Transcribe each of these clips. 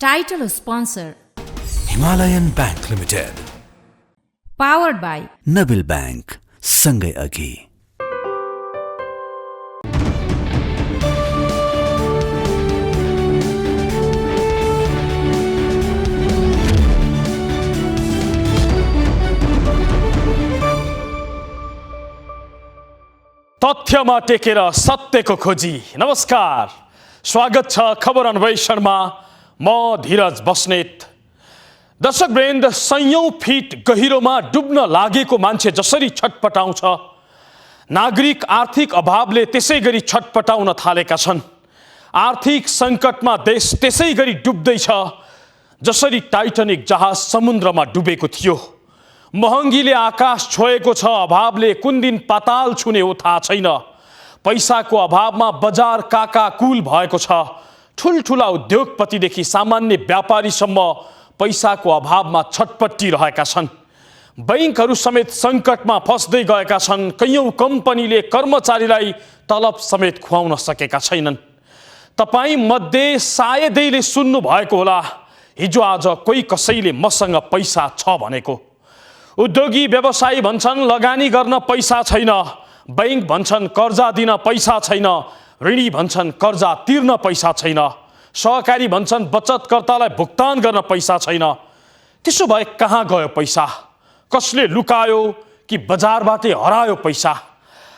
Title sponsor Himalayan Bank Limited. Powered by Nabil Bank. Sangai Agi. तथ्यमा टेकेर सत्यको खोजी। नमस्कार, स्वागत छ खबर अन्वेषणमा। म धीरज बस्नेत। दर्शकवृन्द, सयौं फिट गहिरोमा डुब्न लागेको मान्छे जसरी छटपटाउँछ, नागरिक आर्थिक अभावले त्यसै गरी छटपटाउन थालेका छन्। आर्थिक सङ्कटमा देश त्यसै गरी डुब्दैछ जसरी टाइटानिक जहाज समुद्रमा डुबेको थियो। महँगीले आकाश छोएको छ, अभावले कुन दिन पाताल छुने हो थाहा छैन। पैसाको अभावमा बजार काकाकुल भएको छ। ठुल्ठुला उद्योगपतिदेखि सामान्य व्यापारीसम्म पैसाको अभावमा छटपटिरहेका छन्। बैंकहरू समेत सङ्कटमा फस्दै गएका छन्। कैयौँ कम्पनीले कर्मचारीलाई तलब समेत खुवाउन सकेका छैनन्। तपाईँ मध्ये सायदैले सुन्नु भएको होला, हिजो आज कोही कसैले मसँग पैसा छ भनेको। उद्योगी व्यवसायी भन्छन् लगानी गर्न पैसा छैन, बैंक भन्छन् कर्जा दिन पैसा छैन, ऋणी भन्छन् कर्जा तिर्न पैसा छैन, सहकारी भन्छन् बचतकर्तालाई भुक्तान गर्न पैसा छैन। त्यसो भए कहाँ गयो पैसा? कसले लुकायो कि बजारबाटै हरायो पैसा?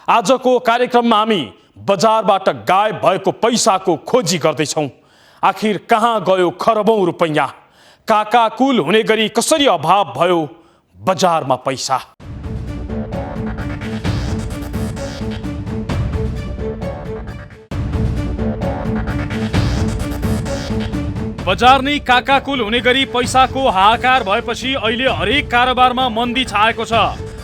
आजको कार्यक्रममा हामी बजारबाट गायब भएको पैसाको खोजी गर्दैछौँ। आखिर कहाँ गयो खरबौँ रुपैयाँ? काकाकुल हुने गरी कसरी अभाव भयो बजारमा पैसा? बजार नै काकाकुल हुने गरी पैसाको हाहाकार भएपछि अहिले हरेक कारोबारमा मन्दी छाएको छ।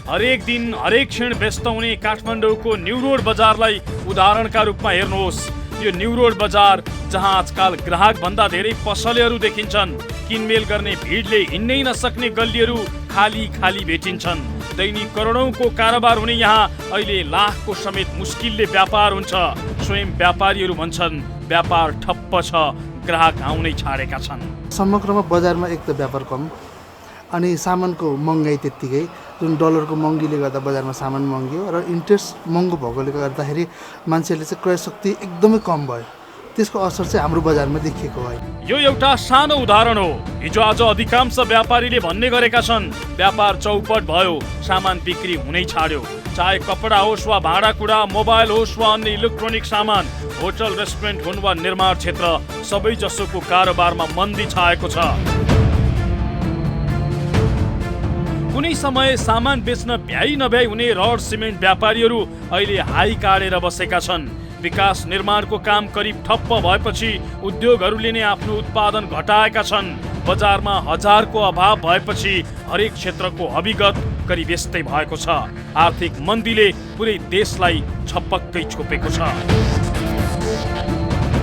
हरेक दिन हरेक क्षण व्यस्त हुने काठमाडौँको न्यू रोड बजारलाई उदाहरणका रूपमा हेर्नुहोस्। यो न्यू रोड बजार जहाँ आजकल ग्राहक भन्दा धेरै पसलेहरू देखिन्छन्। किनमेल गर्ने भिडले हिँड्नै नसक्ने गल्लीहरू खाली खाली भेटिन्छन्। दैनिक करोडौँको कारोबार हुने यहाँ अहिले लाखको समेत मुस्किलले व्यापार हुन्छ। स्वयं व्यापारीहरू भन्छन् व्यापार ठप्प छ, ग्राहक आउनै छाडेका छन्। समग्रमा बजारमा एक त व्यापार कम, अनि सामानको महँगाई त्यत्तिकै, जुन डलरको महँगीले गर्दा बजारमा सामान महँगियो र इन्ट्रेस्ट महँगो भएकोले गर्दाखेरि मान्छेहरूले चाहिँ क्रय शक्ति एकदमै कम भयो। त्यसको असर चाहिँ हाम्रो बजारमा देखिएको भयो। यो एउटा सानो उदाहरण हो। हिजो आज अधिकांश व्यापारीले भन्ने गरेका छन् व्यापार चौपट भयो, सामान बिक्री हुनै छाड्यो। चाहे कपडा होस् वा भाँडाकुँडा, मोबाइल होस् वा अन्य इलेक्ट्रोनिक सामान, होटल रेस्टुरेन्ट हुन् वा निर्माण क्षेत्र, सबै जसोको कारोबारमा मन्दी छाएको छ। कुनै समय सामान बेच्न भ्याइ नभ्याइ हुने रड सिमेन्ट व्यापारीहरू अहिले हाई काटेर बसेका छन्। विकास निर्माणको काम करिब ठप्प भएपछि उद्योगहरूले नै आफ्नो उत्पादन घटाएका छन्। बजारमा हजारको अभाव भएपछि हरेक क्षेत्रको अभिगत करिब यस्तै भएको छ। आर्थिक मन्दीले पुरै देशलाई छपक्कै छोपेको छ।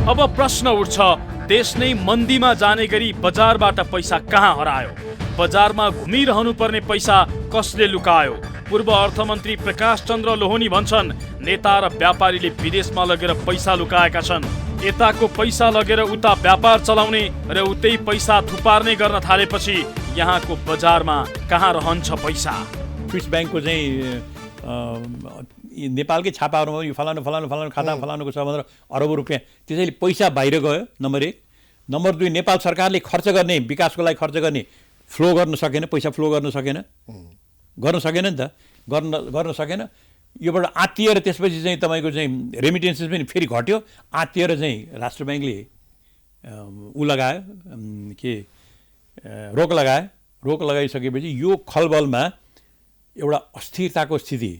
अब प्रश्न उठ्छ, देश नै मन्दीमा जाने गरी बजारबाट पैसा कहाँ हरायो? बजारमा घुमिरहनु पर्ने पैसा कसले लुकायो? पूर्व अर्थमन्त्री प्रकाश चन्द्र लोहनी भन्छन् नेता र व्यापारीले विदेशमा लगेर पैसा लुकाएका छन्। यताको पैसा लगेर उता व्यापार चलाउने र उतै पैसा थुपार्ने गर्न थालेपछि यहाँको बजारमा कहाँ रहन्छ पैसा? स्विस ब्याङ्कको चाहिँ नेपालकै छापाहरूमा यो फलानु फलानु फलानु खाता फलानुको छ भनेर अरबौँ रुपियाँ त्यसैले पैसा बाहिर गयो। नम्बर 1। नम्बर 2, नेपाल सरकारले खर्च गर्ने, विकासको लागि खर्च गर्ने फ्लो गर्न सकेन, पैसा फ्लो गर्न सकेन नि त, गर्न सकेन। योबाट आत्तिएर त्यसपछि चाहिँ तपाईँको चाहिँ रेमिटेन्सेस पनि फेरि घट्यो। आत्तिएर चाहिँ राष्ट्र ब्याङ्कले लगायो रोक लगायो। रोक लगाइसकेपछि यो खलबलमा एउटा अस्थिरताको स्थिति,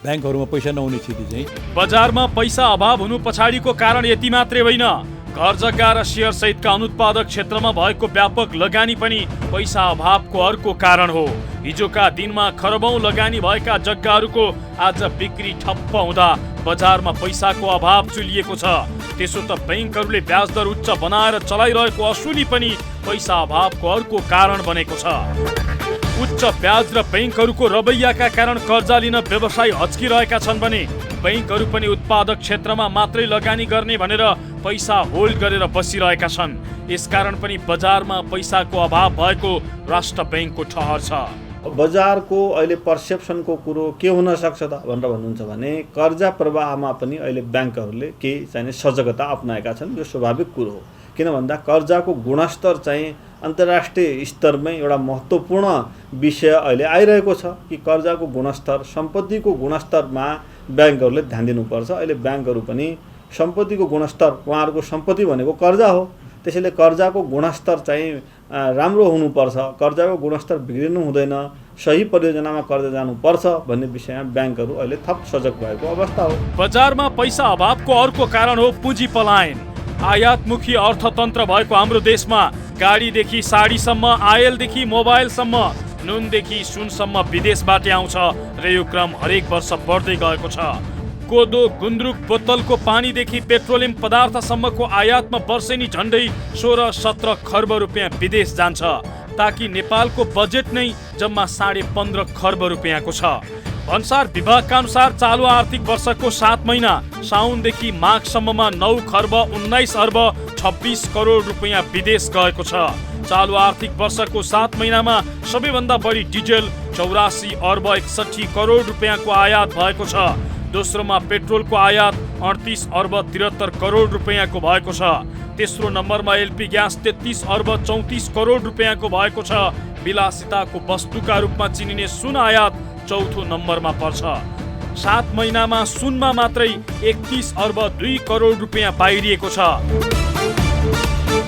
ब्याङ्कहरूमा पैसा नहुने स्थिति चाहिँ। बजारमा पैसा अभाव हुनु पछाडिको कारण यति मात्रै होइन, घर जग्गा र सेयर सहितका अनुत्पादक क्षेत्रमा भएको व्यापक लगानी पनि पैसा अभावको अर्को कारण हो। हिजोका दिनमा खरबौँ लगानी भएका जग्गाहरूको आज बिक्री ठप्प हुँदा बजारमा पैसाको अभाव चुलिएको छ। त्यसो त बैंकहरूले ब्याज दर उच्च बनाएर चलाइरहेको असुली पनि पैसा अभावको अर्को कारण बनेको छ। उच्च ब्याज र बैंकहरूको रवैयाका कारण कर्जा लिन व्यवसायी हच्किरहेका छन् भने बैंकहरू पनि उत्पादक क्षेत्रमा मात्रै लगानी गर्ने भनेर पैसा होल्ड गरेर बसिरहेका छन्। यसकारण पनि बजारमा पैसाको अभाव भएको राष्ट्र बैंकको ठहर छ। बजारको अहिले पर्सेप्सनको कुरो के हुन सक्छ त भनेर भन्नुहुन्छ भने कर्जा प्रवाहमा पनि अहिले ब्याङ्कहरूले केही चाहिने सजगता अपनाएका छन्। यो स्वाभाविक कुरो हो, किन भन्दा कर्जाको गुणस्तर चाहिँ अन्तर्राष्ट्रिय स्तरमै एउटा महत्त्वपूर्ण विषय अहिले आइरहेको छ कि कर्जाको गुणस्तर, सम्पत्तिको गुणस्तरमा ब्याङ्कहरूले ध्यान दिनुपर्छ। अहिले ब्याङ्कहरू पनि सम्पत्तिको गुणस्तर, उहाँहरूको सम्पत्ति भनेको कर्जा हो, त्यसैले कर्जाको गुणस्तर चाहिँ राम्रो हुनुपर्छ, कर्जाको गुणस्तर बिग्रिनु हुँदैन, सही परियोजनामा कर्जा जानुपर्छ भन्ने विषयमा ब्याङ्कहरू अहिले थप सजग भएको अवस्था हो। बजारमा पैसा अभावको अर्को कारण हो पुँजी पलायन। आयातमुखी अर्थतन्त्र भएको हाम्रो देशमा गाडीदेखि साडीसम्म, आयलदेखि मोबाइलसम्म, नुनदेखि सुनसम्म विदेशबाट आउँछ र यो क्रम हरेक वर्ष बढ्दै गएको छ। कोदो, गुन्द्रुक, बोतलको पानीदेखि पेट्रोलियम पदार्थसम्मको आयातमा वर्षेनी झन्डै 16-17 खर्ब रुपियाँ विदेश जान्छ, ताकि नेपालको बजेट नै जम्मा 15.5 खर्ब रुपियाँको छ। भन्सार विभागका अनुसार चालु आर्थिक वर्षको 7 महिना साउनदेखि माघसम्ममा 9 खर्ब 19 अर्ब 26 करोड रुपियाँ विदेश गएको छ। चालु आर्थिक वर्षको 7 महिनामा सबैभन्दा बढी डिजेल 84 अर्ब 61 करोड रुपियाँको आयात भएको छ। दोस्रोमा पेट्रोलको आयात 38 अर्ब 73 करोड रुपियाँको भएको छ। तेस्रो नम्बरमा एलपी ग्यास 33 अर्ब 34 करोड रुपियाँको भएको छ। विलासिताको वस्तुका रूपमा चिनिने सुन आयात चौथो नम्बरमा पर्छ। 7 महिनामा सुनमा मात्रै 31 अर्ब 2 करोड रुपियाँ बाहिरिएको छ।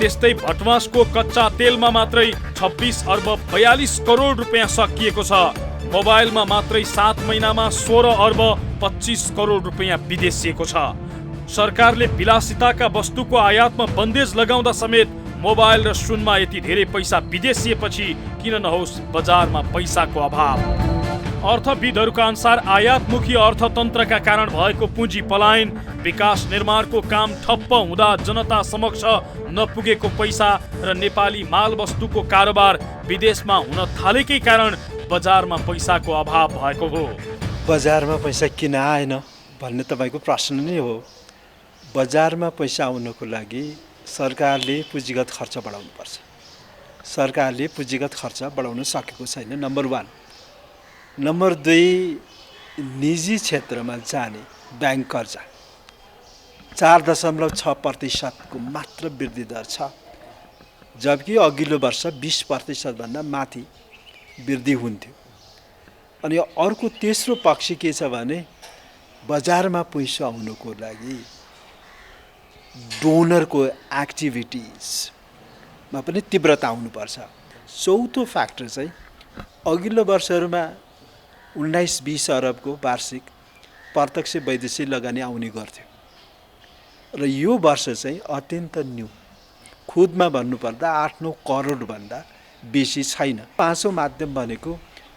त्यस्तै भटमासको कच्चा तेलमा मात्रै 26 अर्ब 42 करोड रुपियाँ सकिएको छ। मोबाइलमा मात्रै 7 महिनामा 16 अर्ब 25 करोड रुपियाँ विदेशिएको छ। सरकारले विलासिताका वस्तुको आयातमा बन्देज लगाउँदा समेत मोबाइल र सुनमा यति धेरै पैसा विदेशिएपछि किन नहोस् बजारमा पैसाको अभाव। अर्थविदहरूका अनुसार आयातमुखी अर्थतन्त्रका कारण भएको पुँजी पलायन, विकास निर्माणको काम ठप्प हुँदा जनता समक्ष नपुगेको पैसा र नेपाली माल वस्तुको कारोबार विदेशमा हुन थालेकै कारण बजारमा पैसाको अभाव भएको हो। बजारमा पैसा किन आएन भन्ने तपाईँको प्रश्न नै हो। बजारमा पैसा आउनको लागि सरकारले पुँजीगत खर्च बढाउनुपर्छ। सरकारले पुँजीगत खर्च बढाउन सकेको छैन, नम्बर 1। नम्बर 2, निजी क्षेत्रमा जाने ब्याङ्क कर्जा 4.6% को मात्र वृद्धि दर छ, जबकि अघिल्लो वर्ष 20% भन्दा माथि वृद्धि हुन्थ्यो। अनि अर्को तेस्रो पक्ष के छ भने बजारमा पैसा आउनुको लागि डोनरको एक्टिभिटिजमा पनि तीव्रता आउनुपर्छ। चौथो फ्याक्टर चाहिँ अघिल्लो वर्षहरूमा 19-20 अरबको वार्षिक प्रत्यक्ष वैदेशिक लगानी आउने गर्थ्यो र यो वर्ष चाहिँ अत्यन्त न्यू, खुदमा भन्नुपर्दा 8-9 करोड भन्दा बेसी छैन। पाँचौं माध्यम भनेको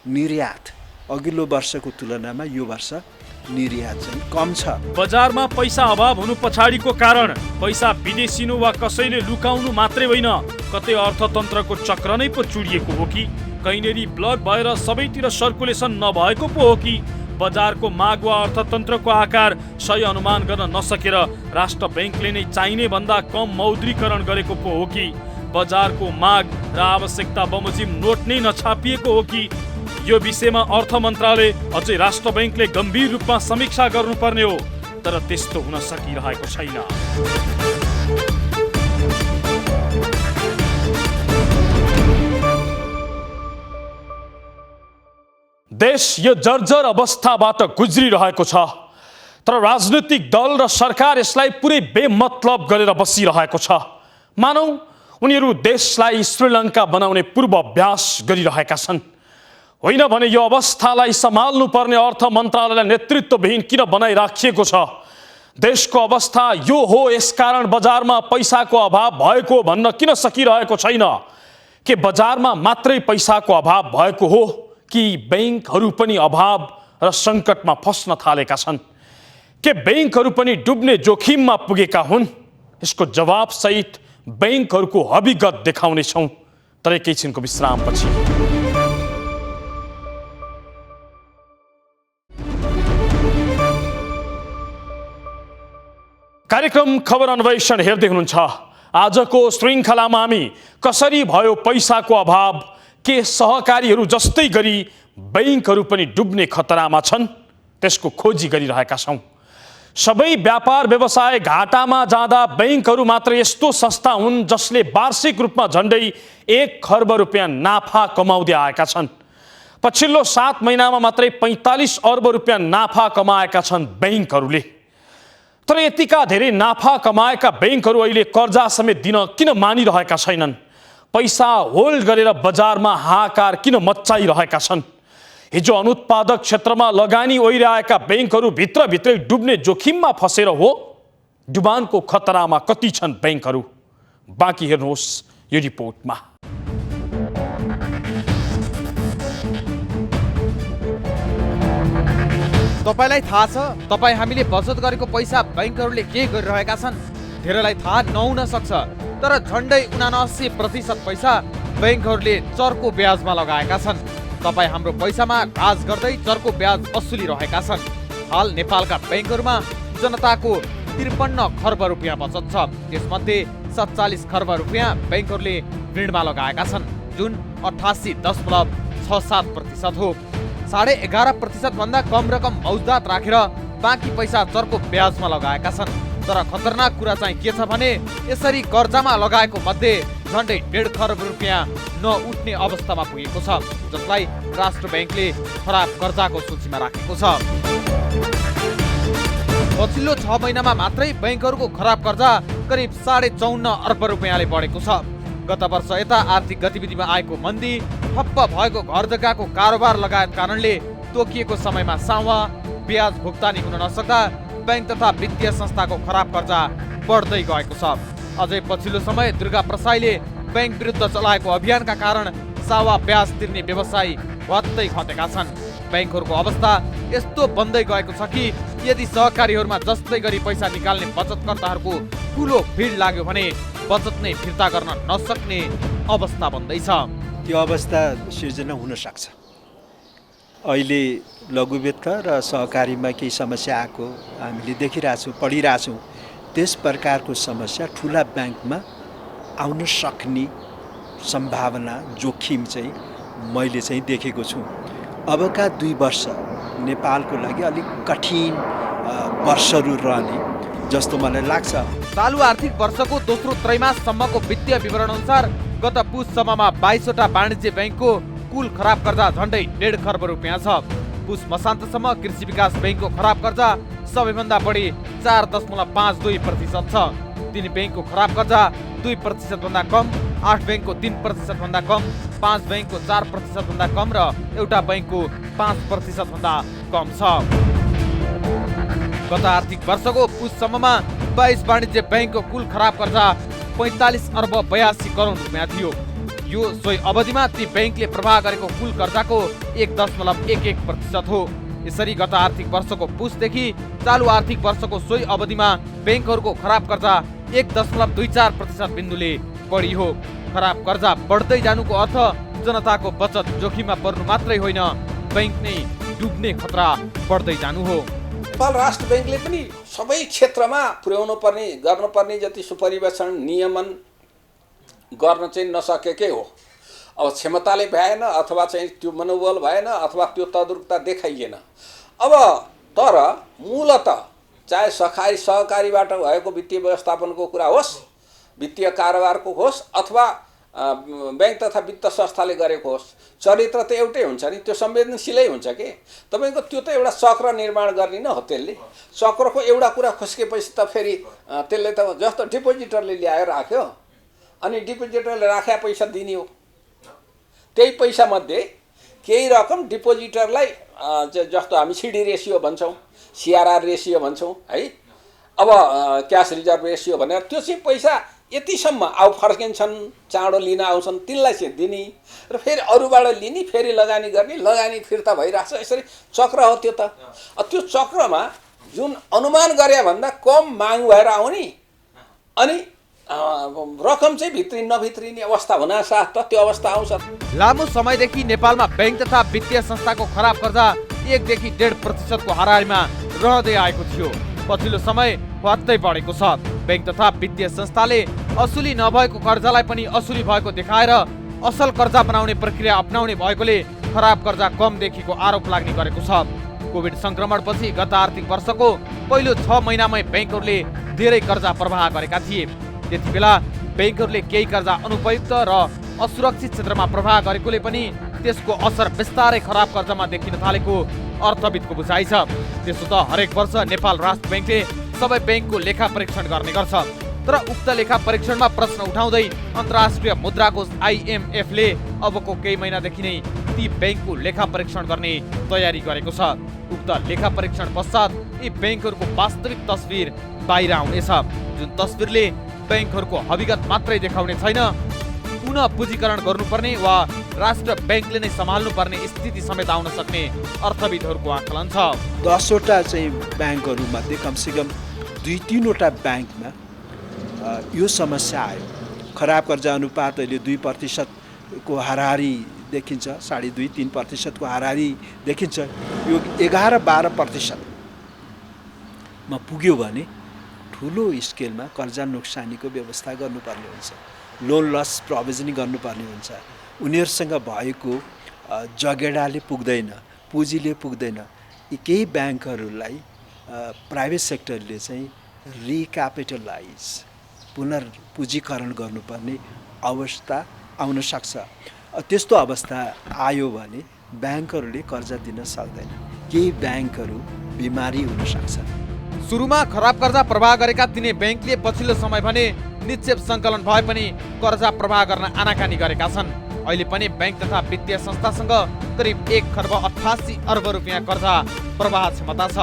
निर्यात, अघिल्लो वर्षको तुलनामा यो वर्ष निर्यात चाहिँ कम छ। बजारमा पैसा अभाव हुनु पछाडिको कारण पैसा विदेशिनु वा कसैले लुकाउनु मात्रै होइन, कतै अर्थतन्त्रको चक्र नै पो चुडिएको हो कि, कहिनेरी ब्लक भएर सबैतिर सर्कुलेसन नभएको पो हो कि, बजारको माग वा अर्थतन्त्रको आकार सही अनुमान गर्न नसकेर राष्ट्र बैंकले नै चाहिने भन्दा कम मौद्रीकरण गरेको पो हो कि, बजारको माग र आवश्यकता बमोजिम नोट नै नछापिएको हो कि, यो विषयमा अर्थ मन्त्रालय अझै राष्ट्र बैंकले गम्भीर रूपमा समीक्षा गर्नुपर्ने हो, तर त्यस्तो हुन सकिरहेको छैन। देश यो जर्जर अवस्थाबाट गुज्रिरहेको छ, तर राजनीतिक दल र सरकार यसलाई पुरै बेमतलब गरेर बसिरहेको छ। मानौ उनीहरू देशलाई श्रीलङ्का बनाउने पूर्वाभ्यास गरिरहेका छन्। होइन भने यो अवस्थालाई सम्हाल्नु पर्ने अर्थ मन्त्रालयलाई नेतृत्वविहीन किन बनाइराखिएको छ? देशको अवस्था यो हो, यसकारण बजारमा पैसाको अभाव भएको भन्न किन सकिरहेको छैन? के बजारमा मात्रै पैसाको अभाव भएको हो कि बैंकहरू पनि अभाव र सङ्कटमा फस्न थालेका छन्? के बैंकहरू पनि डुब्ने जोखिममा पुगेका हुन्? यसको जवाब सहित बैंकहरूको हकीकत देखाउनेछौँ, तर एकैछिनको विश्रामपछि। कार्यक्रम खबर अन्वेषण हेर्दै हुनुहुन्छ। आजको श्रृङ्खलामा हामी कसरी भयो पैसाको अभाव, के सहकारीहरू जस्तै गरी बैंकहरू पनि डुब्ने खतरामा छन्, त्यसको खोजी गरिरहेका छौँ। सबै व्यापार व्यवसाय घाटामा जाँदा बैंकहरू मात्र यस्तो संस्था हुन् जसले वार्षिक रूपमा झन्डै 1 खर्ब रुपियाँ नाफा कमाउँदै आएका छन्। पछिल्लो 7 महिनामा मात्रै 45 अर्ब रुपियाँ नाफा कमाएका छन् बैंकहरूले। तर यतिका धेरै नाफा कमाएका बैंकहरू अहिले कर्जा समेत दिन किन मानिरहेका छैनन्? पैसा होल्ड गरेर बजारमा हाहाकार किन मच्चाइरहेका छन्? हिजो अनुत्पादक क्षेत्रमा लगानी ओइरहेका बैंकहरू भित्रभित्रै डुब्ने जोखिममा फसेर हो? डुबानको खतरामा कति छन् बैंकहरू? बाँकी हेर्नुहोस् यो रिपोर्टमा। तपाईलाई थाहा छ तपाईँ हामीले बचत गरेको पैसा बैंकहरूले के गरिरहेका छन्? धेरैलाई थाहा नहुन सक्छ, तर झन्डै 79% पैसा बैंकहरूले चर्को ब्याजमा लगाएका छन्। तपाईँ हाम्रो पैसामा राज गर्दै चर्को ब्याज वसुलिरहेका छन्। हाल नेपालका बैंकहरूमा जनताको 53 खर्ब रुपियाँ बचत छ। त्यसमध्ये 47 खर्ब रुपियाँ बैंकहरूले ऋणमा लगाएका छन्, जुन 88.67% हो। 11.5% भन्दा कम रकम मौजदात राखेर बाँकी पैसा चर्को ब्याजमा लगाएका छन्। तर खतरनाक कुरा चाहिँ के छ भने यसरी कर्जामा लगाएको मध्ये झन्डै 1.5 खर्ब रुपियाँ नउठ्ने अवस्थामा पुगेको छ, जसलाई राष्ट्र बैंकले खराब कर्जाको सूचीमा राखेको छ। पछिल्लो 6 महिनामा मात्रै बैंकहरूको खराब कर्जा करिब 54.5 अर्ब रुपियाँले बढेको छ। गत वर्ष यता आर्थिक गतिविधिमा आएको मन्दी, ठप्प भएको घर जग्गाको कारोबार लगायत कारणले तोकिएको समयमा सावा ब्याज भुक्तानी हुन नसक्दा बैंक तथा वित्तीय संस्थाको खराब कर्जा बढ्दै गएको छ। अझै पछिल्लो समय दुर्गा प्रसाईले बैंक विरुद्ध चलाएको अभियानका कारण सावा ब्याज तिर्ने व्यवसायी भत्तै खटेका छन्। बैंकहरूको अवस्था यस्तो बन्दै गएको छ कि यदि सहकारीहरूमा जस्तै गरी पैसा निकाल्ने बचतकर्ताहरूको ठुलो भिड लाग्यो भने बचत नै फिर्ता गर्न नसक्ने अवस्था बन्दैछ। त्यो अवस्था सिर्जना हुन सक्छ। अहिले लघुवित्त र सहकारीमा केही समस्या आएको हामीले देखिरहेछौँ, पढिरहेछौँ। त्यस प्रकारको समस्या ठुला ब्याङ्कमा आउन सक्ने सम्भावना, जोखिम चाहिँ मैले चाहिँ देखेको छु। अबका 2 वर्ष नेपालको लागि अलिक कठिन वर्षहरू रहने जस्तो मलाई लाग्छ। चालु आर्थिक वर्षको दोस्रो त्रैमाससम्मको वित्तीय विवरण अनुसार गत पुससम्ममा 22वटा वाणिज्य बैंकको कुल खराब कर्जा झन्डै 1.5 खर्ब रुपियाँ छ। पुस मसान्तसम्म कृषि विकास बैंकको खराब कर्जा सबैभन्दा बढी 4.52% छ। 3 बैंकको खराब कर्जा 2% भन्दा कम, 8 बैंकको 3% भन्दा कम, 5 बैंकको 4% भन्दा कम र एउटा बैंकको 5% भन्दा कम छ। गत आर्थिक वर्षको पुससम्ममा 22 वाणिज्य बैंकको कुल खराब कर्जा 45 अर्ब 82 करोड रुपियाँ थियो। यो सोही अवधिमा ती बैंकले प्रवाह गरेको कुल कर्जाको 1.11% हो। यसरी गत आर्थिक वर्षको पुसदेखि चालु आर्थिक वर्षको सोही अवधिमा बैंकहरूको खराब कर्जा 1.24% बिन्दुले बढी हो। खराब कर्जा बढ्दै जानुको अर्थ जनताको बचत जोखिममा पर्नु मात्रै होइन, बैंक नै डुब्ने खतरा बढ्दै जानु हो। नेपाल राष्ट्र बैंकले पनि सबै क्षेत्रमा पुर्याउनु पर्ने, गर्नुपर्ने जति सुपरिवेक्षण नियमन गर्न चाहिँ नसकेकै हो। अब क्षमताले भएन, अथवा चाहिँ त्यो मनोबल भएन, अथवा त्यो तद्रुपता देखाइएन। अब तर मूलत चाहे सहकारीबाट भएको वित्तीय व्यवस्थापनको कुरा होस्, वित्तीय कारोबारको होस्, अथवा बैंक तथा वित्त संस्थाले गरेको होस्, चरित्र त एउटै हुन्छ नि, त्यो संवेदनशीलै हुन्छ कि। तपाईँको त्यो त एउटा चक्र निर्माण गर्ने न हो। त्यसले चक्रको एउटा कुरा खुस्केपछि त फेरि त्यसले त जस्तो डिपोजिटरले ल्याएर राख्यो अनि डिपोजिटरले राखेका पैसा दिने हो। त्यही पैसामध्ये केही रकम डिपोजिटरलाई जस्तो हामी सिडी रेसियो भन्छौँ, सिआरआर रेसियो भन्छौँ है, अब क्यास रिजर्भ रेसियो भनेर त्यो चाहिँ पैसा यतिसम्म आउ फर्किन्छन्, चाँडो लिन आउँछन्, तिनलाई चाहिँ दिने र फेरि अरूबाट लिने, फेरि लगानी गर्ने, लगानी फिर्ता भइरहेछ। यसरी चक्र हो त्यो त। त्यो चक्रमा जुन अनुमान गरे भन्दा कम माग भएर आउने अनि रकम चाहिँ नभित्रिने अवस्था हुनासाथ त त्यो अवस्था आउँछ। लामो समयदेखि नेपालमा बैंक तथा वित्तीय संस्थाको खराब कर्जा 1 देखि 1.5% को हाराहारीमा रहँदै आएको थियो। पछिल्लो समय ह्वात्तै बढेको छ। बैंक तथा वित्तीय संस्थाले असुली नभएको कर्जालाई पनि असुली भएको देखाएर असल कर्जा बनाउने प्रक्रिया अपनाउने भएकोले खराब कर्जा कम देखिएको आरोप लाग्ने गरेको छ। कोभिड संक्रमणपछि गत आर्थिक वर्षको पहिलो 6 महिनामै बैंकहरूले धेरै कर्जा प्रवाह गरेका थिए। त्यतिबेला बैंकहरूले केही कर्जा अनुपयुक्त र असुरक्षित क्षेत्रमा प्रवाह गरेकोले पनि त्यसको असर बिस्तारै खराब कर्जामा देखिन थालेको अर्थविदको बुझाइ छ। त्यसो त हरेक वर्ष नेपाल राष्ट्र बैंकले सबै बैंकको लेखा परीक्षण गर्ने गर्छ, तर उक्त लेखा परीक्षणमा प्रश्न उठाउँदै अन्तर्राष्ट्रिय मुद्रा कोष IMF ले अबको केही महिनादेखि नै ती बैंकको लेखा परीक्षण गर्ने तयारी गरेको छ। उक्त लेखा परीक्षण पश्चात यी बैंकहरूको वास्तविक तस्बिर बाहिर आउनेछ, जुन तस्बिरले बैंकहरूको हकीकत मात्रै देखाउने छैन, पुनः पुँजीकरण गर्नुपर्ने वा राष्ट्र बैंकले नै सम्हाल्नुपर्ने स्थिति समेत आउन सक्ने अर्थविदहरूको आकलन छ। 10 वटा चाहिँ ब्याङ्कहरू मध्ये कमसेकम 2-3 वटा ब्याङ्कमा यो समस्या आयो। खराब कर्जा अनुपात अहिले 2% को हाराहारी देखिन्छ, 2.5-3% को हाराहारी देखिन्छ। यो 11-12% मा पुग्यो भने ठुलो स्केलमा कर्जा नोक्सानीको व्यवस्था गर्नुपर्ने हुन्छ, लोन लस प्रोभिजनिङ गर्नुपर्ने हुन्छ। उनीहरूसँग भएको जगेडाले पुग्दैन, पुँजीले पुग्दैन। यी केही ब्याङ्कहरूलाई प्राइभेट सेक्टरले चाहिँ रिक्यापिटलाइज पुनर्पुँजीकरण गर्नुपर्ने अवस्था आउन सक्छ। त्यस्तो अवस्था आयो भने ब्याङ्कहरूले कर्जा दिन सक्दैन, केही ब्याङ्कहरू बिमारी हुन सक्छ। सुरुमा खराब कर्जा प्रवाह गरेका तिनै बैंकले पछिल्लो समय भने निक्षेप सङ्कलन भए पनि कर्जा प्रवाह गर्न आनाकानी गरेका छन्। अहिले पनि बैंक तथा वित्तीय संस्थासँग करिब 1 खर्ब 88 अर्ब रुपियाँ कर्जा प्रवाह क्षमता छ।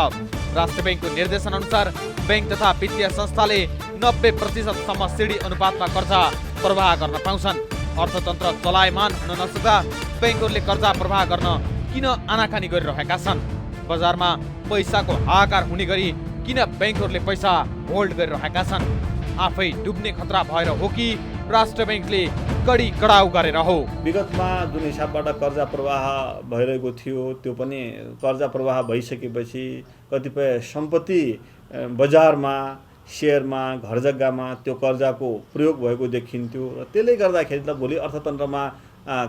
राष्ट्र बैंकको निर्देशन अनुसार बैंक तथा वित्तीय संस्थाले 90% सम्म सिडी अनुपातमा कर्जा प्रवाह गर्न पाउँछन्। अर्थतन्त्र चलायमान हुन नसक्दा बैंकहरूले कर्जा प्रवाह गर्न किन आनाकानी गरिरहेका छन्? बजारमा पैसाको हाहाकार हुने गरी किन बैंकहरूले पैसा होल्ड गरिरहेका छन्? आफै डुब्ने खतरा भएर हो कि राष्ट्र बैंकले कडी कडाउ गरेर हो? विगतमा जुन हिसाबबाट कर्जा प्रवाह भइरहेको थियो त्यो पनि कर्जा प्रवाह भइसकेपछि कतिपय सम्पत्ति बजारमा, सेयरमा, घर जग्गामा त्यो कर्जाको प्रयोग भएको देखिन्थ्यो र त्यसले गर्दाखेरि त भोलि अर्थतन्त्रमा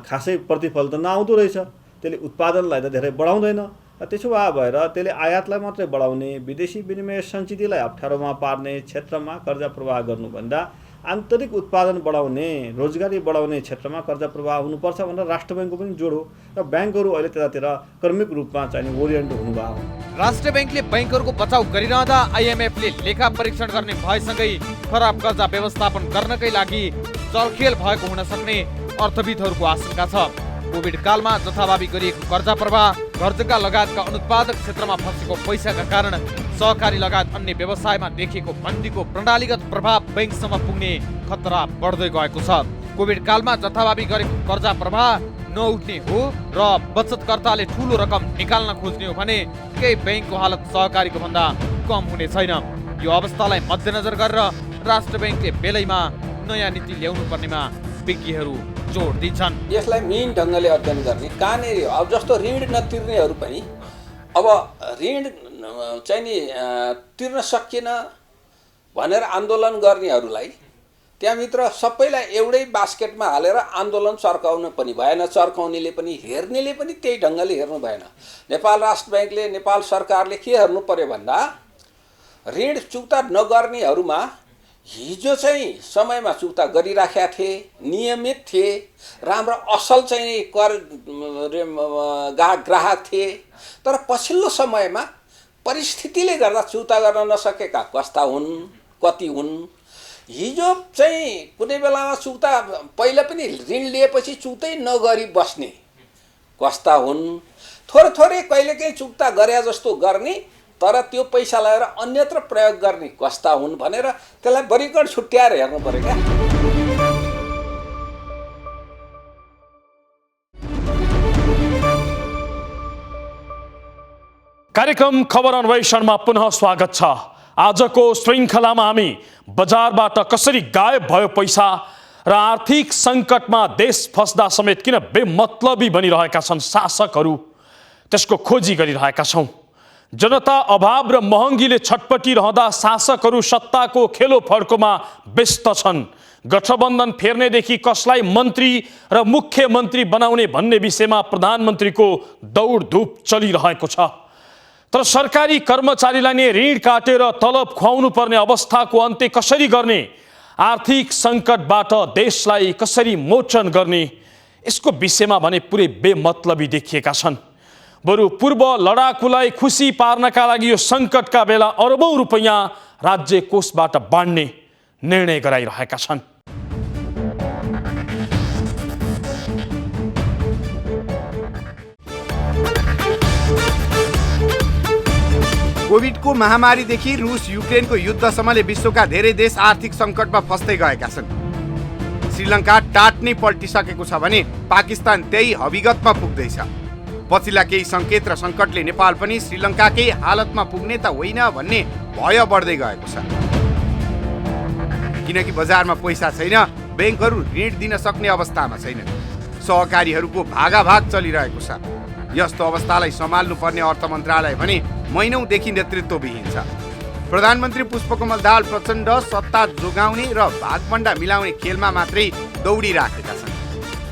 खासै प्रतिफल त नआउँदो रहेछ। त्यसले उत्पादनलाई त धेरै बढाउँदैन। त्यसो भएर त्यसले आयातलाई मात्रै बढाउने, विदेशी विनिमय सञ्चितलाई अप्ठ्यारोमा पार्ने क्षेत्रमा कर्जा प्रवाह गर्नुभन्दा आन्तरिक उत्पादन बढाउने, रोजगारी बढाउने क्षेत्रमा कर्जा प्रवाह हुनुपर्छ भनेर राष्ट्र बैंकको पनि जोड हो र ब्याङ्कहरू अहिले त्यतातिर क्रमिक रूपमा चाहिँ ओरिएन्ट हुनुभयो। राष्ट्र बैंकले बैंकहरूको बचाउ गरिरहँदा IMF ले लेखा परीक्षण गर्ने भएसँगै खराब कर्जा व्यवस्थापन गर्नकै लागि चलखेल भएको हुन सक्ने अर्थविदहरूको आशंका छ। कोभिड कालमा जथाभावी गरिएको कर्जा प्रवाह, घर जग्गा लगायतका अनुत्पादक क्षेत्रमा फँसेको पैसाका कारण सहकारी लगायत अन्य व्यवसायमा देखिएको मन्दीको प्रणालीगत प्रभाव बैंकसम्म पुग्ने खतरा बढ्दै गएको छ। कोभिड कालमा जथाभावी गरेको कर्जा प्रवाह नउठ्ने हो र बचतकर्ताले ठूलो रकम निकाल्न खोज्ने हो भने केही बैंकको हालत सहकारीको भन्दा कम हुने छैन। यो अवस्थालाई मध्यनजर गरेर राष्ट्र बैंकले बेलैमा नयाँ नीति ल्याउनु पर्नेमा विज्ञहरू जोड दिन्छन्। यसलाई मेन ढङ्गले अध्ययन गर्ने कहाँनिर अब जस्तो ऋण नतिर्नेहरू पनि अब ऋण चाहिँ नि तिर्न सकिएन भनेर आन्दोलन गर्नेहरूलाई त्यहाँभित्र सबैलाई एउटै बास्केटमा हालेर आन्दोलन चर्काउन पनि भएन, चर्काउनेले पनि हेर्नेले पनि त्यही ढङ्गले हेर्नु भएन। नेपाल राष्ट्र बैंकले, नेपाल सरकारले के हेर्नु पर्यो भन्दा ऋण चुक्ता नगर्नेहरूमा हिजो चाहिँ समयमा चुक्ता गरिराखेका थिए, नियमित थिए, राम्रो असल चाहिँ कर ग्राहक थिए, तर पछिल्लो समयमा परिस्थितिले गर्दा चुक्ता गर्न नसकेका कस्ता हुन्, कति हुन्। हिजो चाहिँ कुनै बेलामा चुक्ता पहिला पनि ऋण लिएपछि चुक्तै नगरी बस्ने कस्ता हुन्, थोरै कहिलेकाहीँ चुक्ता गरे जस्तो गर्ने तर त्यो पैसा लगाएर अन्यत्र प्रयोग गर्ने कस्ता हुन् भनेर त्यसलाई बरिकन छुट्याएर हेर्नु पर्यो क्या। कार्यक्रम खबर अन्वेषणमा पुनः स्वागत छ। आजको श्रृङ्खलामा हामी बजारबाट कसरी गायब भयो पैसा र आर्थिक सङ्कटमा देश फस्दा समेत किन बेमतलबी बनिरहेका छन् शासकहरू, त्यसको खोजी गरिरहेका छौँ। जनता अभाव र महँगीले छटपटिरहँदा शासकहरू सत्ताको खेलो फड्कोमा व्यस्त छन्। गठबन्धन फेर्नेदेखि कसलाई मन्त्री र मुख्यमन्त्री बनाउने भन्ने विषयमा प्रधानमन्त्रीको दौडधुप चलिरहेको छ। तर सरकारी कर्मचारीलाई नै ऋण काटेर तलब खुवाउनु पर्ने अवस्थाको अन्त्य कसरी गर्ने, आर्थिक सङ्कटबाट देशलाई कसरी मोचन गर्ने, यसको विषयमा भने पुरै बेमतलबी देखिएका छन्। बरु पूर्व लडाकुलाई खुसी पार्नका लागि यो सङ्कटका बेला अरबौं रुपैयाँ राज्य कोषबाट बाँड्ने निर्णय गराइरहेका छन्। कोभिडको महामारीदेखि रुस युक्रेनको युद्धसम्मले विश्वका धेरै देश आर्थिक सङ्कटमा फस्दै गएका छन्। श्रीलङ्का टाट नै पल्टिसकेको छ भने पाकिस्तान त्यही हविगतमा पुग्दैछ। पछिल्ला केही सङ्केत र सङ्कटले नेपाल पनि श्रीलङ्काकै हालतमा पुग्ने त होइन भन्ने भय बढ्दै गएको छ। किनकि बजारमा पैसा छैन, ब्याङ्कहरू ऋण दिन सक्ने अवस्थामा छैनन्, सहकारीहरूको भागाभाग चलिरहेको छ। यस्तो अवस्थालाई सम्हाल्नु पर्ने अर्थ मन्त्रालय भने महिनौदेखि नेतृत्वविहीन छ। प्रधानमन्त्री पुष्पकमल दाहाल प्रचण्ड सत्ता जोगाउने र भागभण्डा मिलाउने खेलमा मात्रै दौडिराखेका छन्।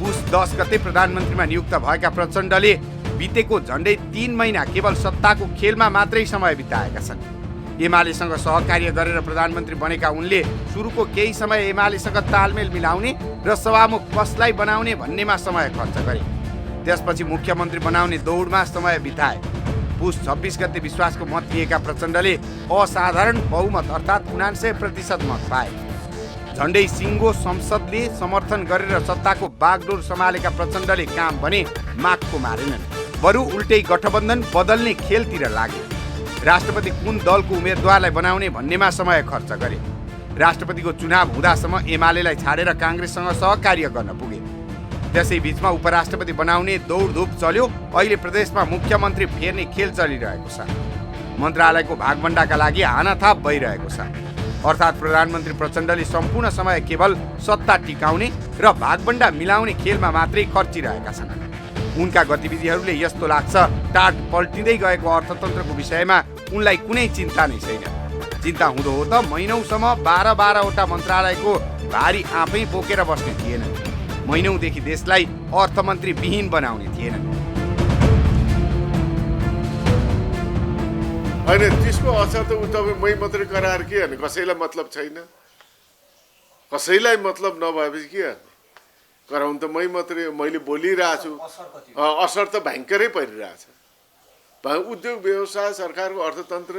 पुस 10 गते प्रधानमन्त्रीमा नियुक्त भएका प्रचण्डले बितेको झन्डै 3 महिना केवल सत्ताको खेलमा मात्रै समय बिताएका छन्। एमालेसँग सहकार्य गरेर प्रधानमन्त्री बनेका उनले सुरुको केही समय एमालेसँग तालमेल मिलाउने र सभामुख कसलाई बनाउने भन्नेमा समय खर्च गरे। त्यसपछि मुख्यमन्त्री बनाउने दौडमा समय बिताए। पुस 26 गते विश्वासको मत लिएका प्रचण्डले असाधारण बहुमत अर्थात् 99% मत पाए। झन्डै सिङ्गो संसदले समर्थन गरेर सत्ताको बागडोर सम्हालेका प्रचण्डले काम भने मागको मारेनन्, बरु उल्टै गठबन्धन बदल्ने खेलतिर लागे। राष्ट्रपति कुन दलको उम्मेदवारलाई बनाउने भन्नेमा समय खर्च गरे। राष्ट्रपतिको चुनाव हुँदासम्म एमालेलाई छाडेर काङ्ग्रेससँग सहकार्य गर्न पुगे। त्यसै बीचमा उपराष्ट्रपति बनाउने दौडधुप चल्यो। अहिले प्रदेशमा मुख्यमन्त्री फेर्ने खेल चलिरहेको छ। मन्त्रालयको भागभण्डाका लागि हानाथाप भइरहेको छ। अर्थात् प्रधानमन्त्री प्रचण्डले सम्पूर्ण समय केवल सत्ता टिकाउने र भागभण्डा मिलाउने खेलमा मात्रै खर्चिरहेका छन्। उनका गतिविधिहरूले यस्तो लाग्छ टाट पल्टिँदै गएको अर्थतन्त्रको विषयमा उनलाई कुनै चिन्ता नै छैन। चिन्ता हुँदो हो त महिनौसम्म 12-12वटा मन्त्रालयको भारी आफै बोकेर बस्ने थिएनन्। महिनौदेखि देशलाई अर्थमन्त्री विहीन बनाउने थिएनन्। होइन, त्यसको असर त तपाईँ मै मात्रै गराएर के गर्ने? कसैलाई मतलब छैन। कसैलाई मतलब नभएपछि के गर्ने? गराउनु त मै मात्रै, मैले बोलिरहेको छु। असर त भयङ्करै परिरहेछ। उद्योग व्यवसाय सरकारको अर्थतन्त्र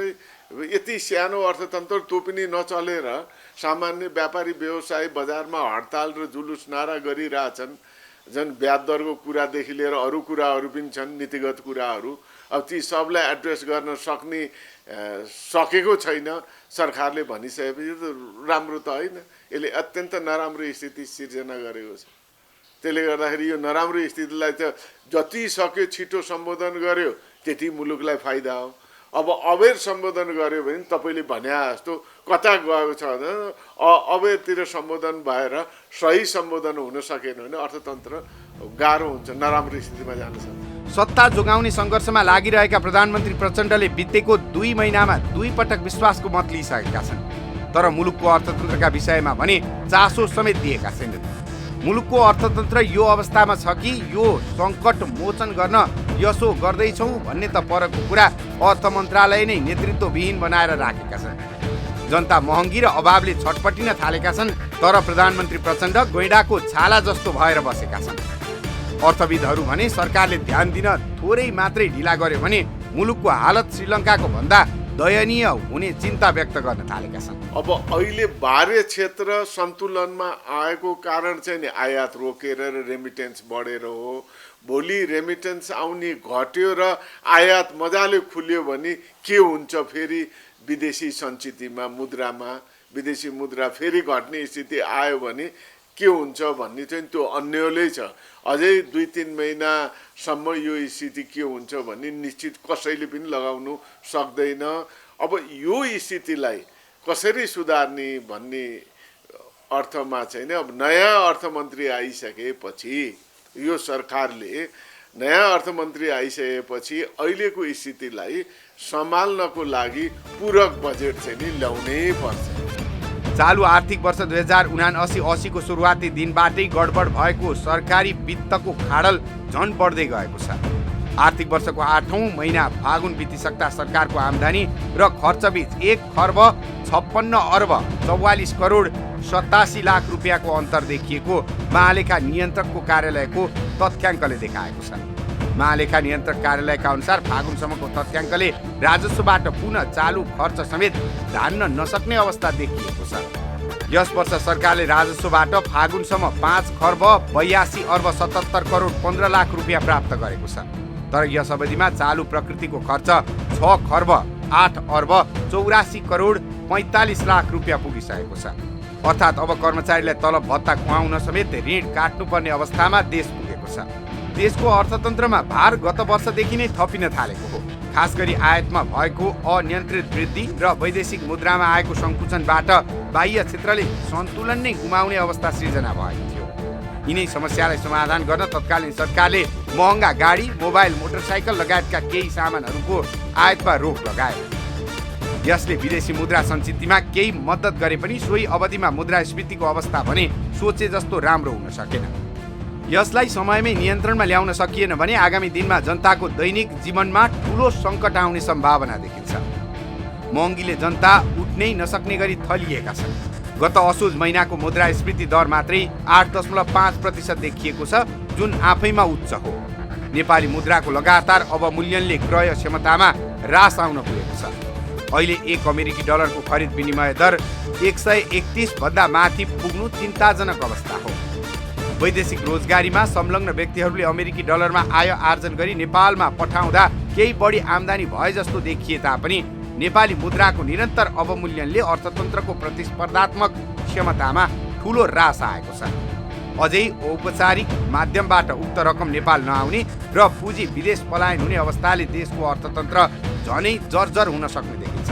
यति सानो अर्थतन्त्र त्यो पनि नचलेर सामान्य व्यापारी व्यवसायी बजारमा हडताल र जुलुस नारा गरिरहेछन्। झन् ब्याज दरको कुरादेखि लिएर अरू कुराहरू पनि छन्, नीतिगत कुराहरू। अब ती सबलाई एड्रेस गर्न सकेको छैन सरकारले भनिसकेपछि त राम्रो त होइन। यसले अत्यन्त नराम्रो स्थिति सिर्जना गरेको छ। त्यसले गर्दाखेरि यो नराम्रो स्थितिलाई त जति सक्यो छिटो सम्बोधन गर्यो त्यति मुलुकलाई फाइदा हो। अब अबेर सम्बोधन गर्यो भने तपाईँले भने जस्तो कता गएको छ भने अबेरतिर सम्बोधन भएर सही सम्बोधन हुन सकेन भने अर्थतन्त्र गाह्रो हुन्छ, नराम्रो स्थितिमा जान सक्छ। सत्ता जोगाउने सङ्घर्षमा लागिरहेका प्रधानमन्त्री प्रचण्डले बितेको 2 महिनामा 2 पटक विश्वासको मत लिइसकेका छन्। तर मुलुकको अर्थतन्त्रका विषयमा भने चासो समेत दिएका छैनन्। मुलुकको अर्थतन्त्र यो अवस्थामा छ कि यो सङ्कट मोचन गर्न यसो गर्दैछौँ भन्ने त परको कुरा अर्थ मन्त्रालय नै नेतृत्वविहीन बनाएर राखेका छन्। जनता महँगी र अभावले छटपटिन थालेका छन्, तर प्रधानमन्त्री प्रचण्ड गैँडाको छाला जस्तो भएर बसेका छन्। अर्थविदहरू भने सरकारले ध्यान दिन थोरै मात्रै ढिला गर्यो भने मुलुकको हालत श्रीलङ्काको भन्दा दयनीय हुने चिन्ता व्यक्त गर्न थालेका छन्। अब अहिले बाह्य क्षेत्र सन्तुलनमा आएको कारण चाहिँ नि आयात रोकेर र रेमिटेन्स बढेर हो। भोलि रेमिटेन्स आउने घट्यो र आयात मजाले खुल्यो भने के हुन्छ? फेरि विदेशी सञ्चितमा मुद्रामा विदेशी मुद्रा फेरि घट्ने स्थिति आयो भने के हुन्छ भन्ने चाहिँ त्यो अन्यलै छ। अझै 2-3 महिनासम्म यो स्थिति के हुन्छ भन्ने निश्चित कसैले पनि लगाउनु सक्दैन। अब यो स्थितिलाई कसरी सुधार्ने भन्ने अर्थमा चाहिँ अब नयाँ अर्थमन्त्री आइसकेपछि यो सरकारले नयाँ अर्थमन्त्री आइसकेपछि अहिलेको स्थितिलाई सम्हाल्नको लागि पूरक बजेट चाहिँ नि ल्याउनै पर्छ। चालु आर्थिक वर्ष 2079-80 को सुरुवाती दिनबाटै गडबड भएको सरकारी वित्तको खाडल झन बढ्दै गएको छ। आर्थिक वर्षको 8औं महिना फागुन बितिसक्दा सरकारको आम्दानी र खर्चबीच 1,44,44,87 रुपियाँको अन्तर देखिएको महालेखा नियन्त्रकको कार्यालयको तथ्याङ्कले देखाएको छ। महालेखा नियन्त्रक कार्यालयका अनुसार फागुनसम्मको तथ्याङ्कले राजस्वबाट पुनः चालु खर्च समेत धान्न नसक्ने अवस्था देखिएको छ। यस वर्ष सरकारले राजस्वबाट फागुनसम्म 5,82,77,15,00,000 रुपियाँ प्राप्त गरेको छ। तर यस अवधिमा चालु प्रकृतिको खर्च 6,08,84,45,00,000 रुपियाँ पुगिसकेको छ। अर्थात् अब कर्मचारीलाई तलब भत्ता खुवाउन समेत ऋण काट्नुपर्ने अवस्थामा देश पुगेको छ। देशको अर्थतन्त्रमा भार गत वर्षदेखि नै थपिन थालेको हो। खास गरी आयातमा भएको अनियन्त्रित वृद्धि र वैदेशिक मुद्रामा आएको सङ्कुचनबाट बाह्य क्षेत्रले सन्तुलन नै गुमाउने अवस्था सृजना भएको थियो। यिनै समस्यालाई समाधान गर्न तत्कालीन सरकारले महँगा गाडी, मोबाइल, मोटरसाइकल लगायतका केही सामानहरूको आयातमा रोक लगायो। यसले विदेशी मुद्रा सञ्चितमा केही मद्दत गरे पनि सोही अवधिमा मुद्रास्फीतिको अवस्था भने सोचे जस्तो राम्रो हुन सकेन। यसलाई समयमै नियन्त्रणमा ल्याउन सकिएन भने आगामी दिनमा जनताको दैनिक जीवनमा ठूलो सङ्कट आउने सम्भावना देखिन्छ। महँगीले जनता उठ्नै नसक्ने गरी थलिएका छन्। गत असोज महिनाको मुद्रास्फीति दर मात्रै 8.5% देखिएको छ, जुन आफैमा उच्च हो। नेपाली मुद्राको लगातार अवमूल्यनले क्रय क्षमतामा ह्रास आउन पुगेको छ। अहिले 1 अमेरिकी डलरको खरिद विनिमय दर 131 भन्दा माथि पुग्नु चिन्ताजनक अवस्था हो। वैदेशिक रोजगारीमा संलग्न व्यक्तिहरूले अमेरिकी डलरमा आय आर्जन गरी नेपालमा पठाउँदा केही बढी आम्दानी भए जस्तो देखिए तापनि नेपाली मुद्राको निरन्तर अवमूल्यनले अर्थतन्त्रको प्रतिस्पर्धात्मक क्षमतामा ठूलो ह्रास आएको छ। अझै औपचारिक माध्यमबाट उक्त रकम नेपाल नआउने र पुँजी विदेश पलायन हुने अवस्थाले देशको अर्थतन्त्र झनै जर्जर हुन सक्ने देखिन्छ।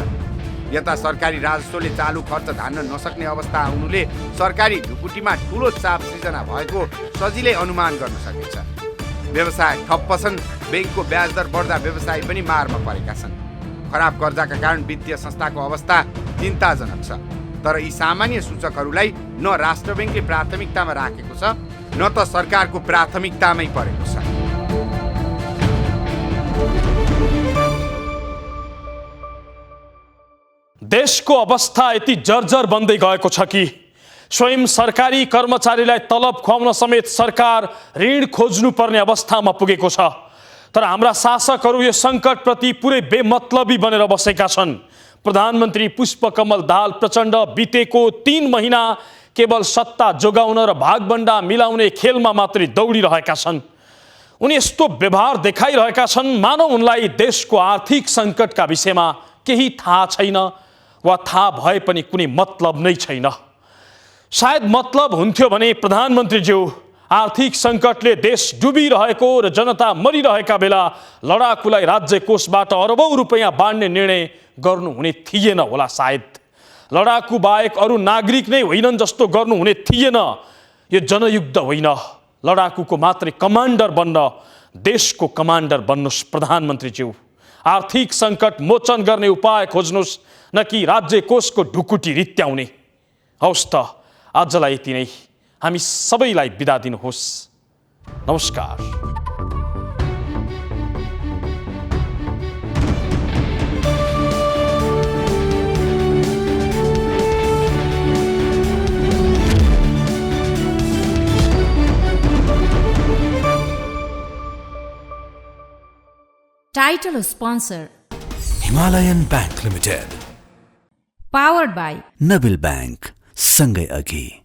यता सरकारी राजस्वले चालु खर्च धान्न नसक्ने अवस्था आउनुले सरकारी ढुकुटीमा ठूलो चाप सृजना भएको सजिलै अनुमान गर्न सकिन्छ। व्यवसाय ठप्प छन्, बैंकको ब्याज दर बढ्दा व्यवसायी पनि मारमा परेका छन्। खराब कर्जाका कारण वित्तीय संस्थाको अवस्था चिन्ताजनक छ। तर यी सामान्य सूचकहरूलाई न राष्ट्र बैंकले प्राथमिकतामा राखेको छ, न त सरकारको प्राथमिकतामै परेको छ। देशको अवस्था यति जर्जर बन्दै गएको छ कि स्वयं सरकारी कर्मचारीलाई तलब खुवाउन समेत सरकार ऋण खोज्नुपर्ने अवस्थामा पुगेको छ। तर हाम्रा शासकहरू यो सङ्कटप्रति पुरै बेमतलबी बनेर बसेका छन्। प्रधानमन्त्री पुष्पकमल दाहाल प्रचण्ड बितेको 3 महिना केवल सत्ता जोगाउन र भागबण्डा मिलाउने खेलमा मात्रै दौडिरहेका छन्। उनी यस्तो व्यवहार देखाइरहेका छन् मानव उनलाई देशको आर्थिक सङ्कटका विषयमा केही थाहा छैन वा थाहा भए पनि कुनै मतलब नै छैन। सायद मतलब हुन्थ्यो भने प्रधानमन्त्रीज्यू आर्थिक सङ्कटले देश डुबिरहेको र जनता मरिरहेका बेला लडाकुलाई राज्य कोषबाट अरबौं रुपैयाँ बाँड्ने निर्णय गर्नुहुने थिएन होला। सायद लडाकु बाहेक अरू नागरिक नै होइनन् जस्तो गर्नुहुने थिएन। यो जनयुद्ध होइन, लडाकुको मात्रै कमान्डर बन्न देशको कमान्डर बन्नुहोस् प्रधानमन्त्रीज्यू। आर्थिक सङ्कट मोचन गर्ने उपाय खोज्नुहोस्, न कि राज्य कोषको ढुकुटी रित्याउने। हवस् त आजलाई यति नै, हामी सबैलाई बिदा दिनुहोस्। नमस्कार। Title sponsor Himalayan Bank Limited. Powered by Nabil Bank, सँगै अघि।